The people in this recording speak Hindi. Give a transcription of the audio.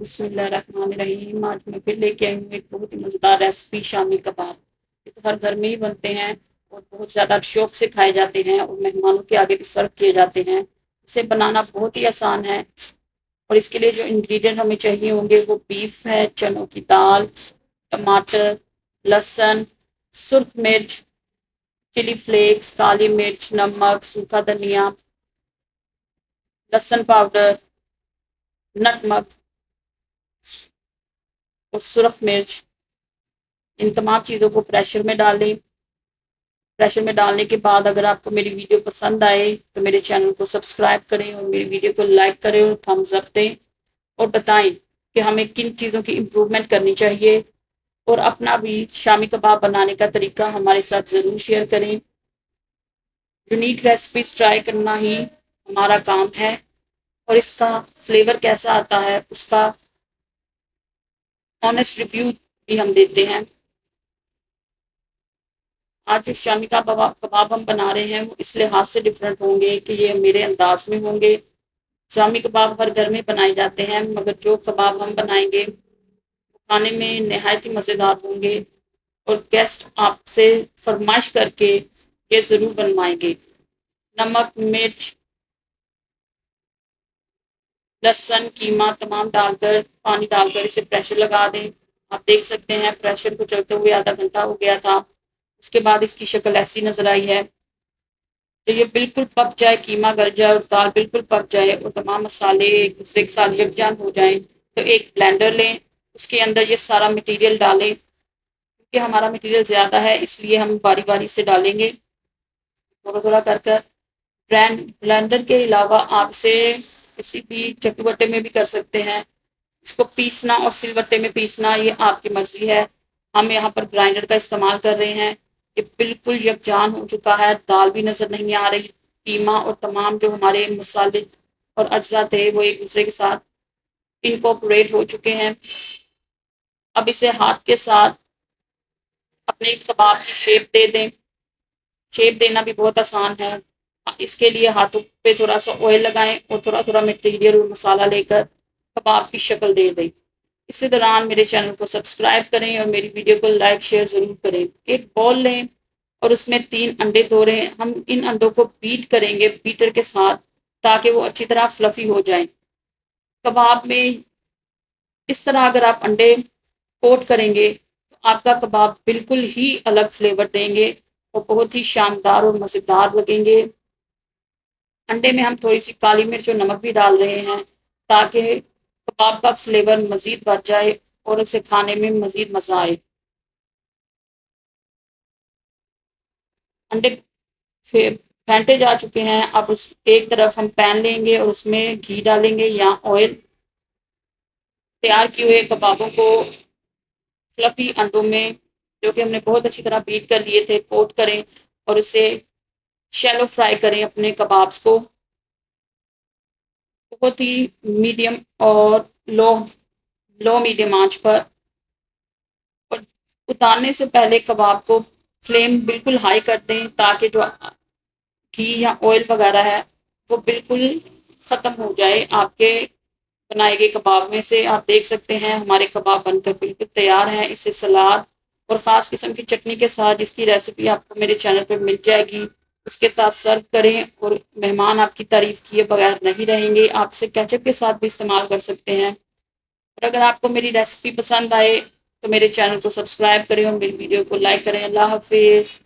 बिस्मिल्लाहिर्रहमानिर्रहीम। आज मैं फिर लेके आई हूँ एक बहुत ही मज़ेदार रेसिपी, शामी कबाब। ये तो हर घर में ही बनते हैं और बहुत ज़्यादा शौक से खाए जाते हैं और मेहमानों के आगे भी सर्व किए जाते हैं। इसे बनाना बहुत ही आसान है और इसके लिए जो इंग्रेडिएंट हमें चाहिए होंगे वो बीफ है, चनों की दाल, टमाटर, लहसुन, सुर्ख मिर्च, चिली फ्लेक्स, काली मिर्च, नमक, सूखा धनिया, लहसुन पाउडर, नटमग और सुरख मिर्च। इन तमाम चीज़ों को प्रेशर में डाल लें। प्रेशर में डालने के बाद अगर आपको मेरी वीडियो पसंद आए तो मेरे चैनल को सब्सक्राइब करें और मेरी वीडियो को लाइक करें और थम्स अप दें और बताएं कि हमें किन चीज़ों की इम्प्रूवमेंट करनी चाहिए और अपना भी शामी कबाब बनाने का तरीका हमारे साथ ज़रूर शेयर करें। यूनिक रेसिपीज ट्राई करना ही हमारा काम है और इसका फ्लेवर कैसा आता है उसका ऑनेस्ट रिव्यू भी हम देते हैं। आज जो शामी का कबाब हम बना रहे हैं वो इस लिहाज से डिफरेंट होंगे कि ये मेरे अंदाज में होंगे। शामी कबाब हर घर में बनाए जाते हैं मगर जो कबाब हम बनाएंगे खाने में नहायत ही मज़ेदार होंगे और गेस्ट आपसे फरमाइश करके ये ज़रूर बनवाएंगे। नमक, मिर्च, लहसुन, कीमा तमाम डालकर पानी डालकर इसे प्रेशर लगा दें। आप देख सकते हैं प्रेशर को चलते हुए आधा घंटा हो गया था। उसके बाद इसकी शक्ल ऐसी नज़र आई है। तो ये बिल्कुल पक जाए, कीमा गल जाए और दाल बिल्कुल पक जाए और तमाम मसाले एक दूसरे के साथ यकजान हो जाएं तो एक ब्लेंडर लें, उसके अंदर ये सारा मटेरियल डालें। क्योंकि हमारा मटेरियल ज़्यादा है इसलिए हम बारी बारी से डालेंगे, थोड़ा थोड़ा कर कर। ब्लेंडर के अलावा आप इसे किसी भी चटुवट्टे में भी कर सकते हैं। इसको पीसना और सिलवट्टे में पीसना ये आपकी मर्जी है। हम यहाँ पर ग्राइंडर का इस्तेमाल कर रहे हैं। ये बिल्कुल यकजान हो चुका है, दाल भी नज़र नहीं आ रही, कीमा और तमाम जो हमारे मसाले और अज्जा थे वो एक दूसरे के साथ इनकॉर्पोरेट हो चुके हैं। अब इसे हाथ के साथ अपने कबाब की शेप दे दें। शेप देना भी बहुत आसान है। इसके लिए हाथों पे थोड़ा सा ऑयल लगाएं और थोड़ा थोड़ा मटेरियल और मसाला लेकर कबाब की शक्ल दे दें। इसी दौरान मेरे चैनल को सब्सक्राइब करें और मेरी वीडियो को लाइक शेयर ज़रूर करें। एक बॉल लें और उसमें 3 अंडे तोड़ें। हम इन अंडों को बीट करेंगे बीटर के साथ ताकि वो अच्छी तरह फ्लफ़ी हो जाएँ। कबाब में इस तरह अगर आप अंडे कोट करेंगे तो आपका कबाब बिल्कुल ही अलग फ्लेवर देंगे और बहुत ही शानदार और मज़ेदार लगेंगे। अंडे में हम थोड़ी-सी काली मिर्च और नमक भी डाल रहे हैं ताकि कबाब का फ्लेवर मज़ीद बढ़ जाए और उसे खाने में मज़ीद मज़ा आए। अंडे फे फेंटे जा चुके हैं। अब उस एक तरफ हम पैन लेंगे और उसमें घी डालेंगे या ऑयल। तैयार किए हुए कबाबों को फ्लफी अंडों में जो कि हमने बहुत अच्छी तरह बीट कर लिए थे कोट करें और उसे शैलो फ्राई करें अपने कबाब्स को बहुत ही मीडियम और लो लो मीडियम आंच पर। और उतारने से पहले कबाब को फ्लेम बिल्कुल हाई कर दें ताकि जो घी या ऑयल वगैरह है वो बिल्कुल ख़त्म हो जाए आपके बनाए गए कबाब में से। आप देख सकते हैं हमारे कबाब बनकर बिल्कुल तैयार हैं। इसे सलाद और ख़ास किस्म की चटनी के साथ जिसकी रेसिपी आपको मेरे चैनल पर मिल जाएगी उसके साथ सर्व करें और मेहमान आपकी तारीफ़ किए बगैर नहीं रहेंगे। आप इसे केचप के साथ भी इस्तेमाल कर सकते हैं। और अगर आपको मेरी रेसिपी पसंद आए तो मेरे चैनल को सब्सक्राइब करें और मेरी वीडियो को लाइक करें। अल्लाह हाफिज़।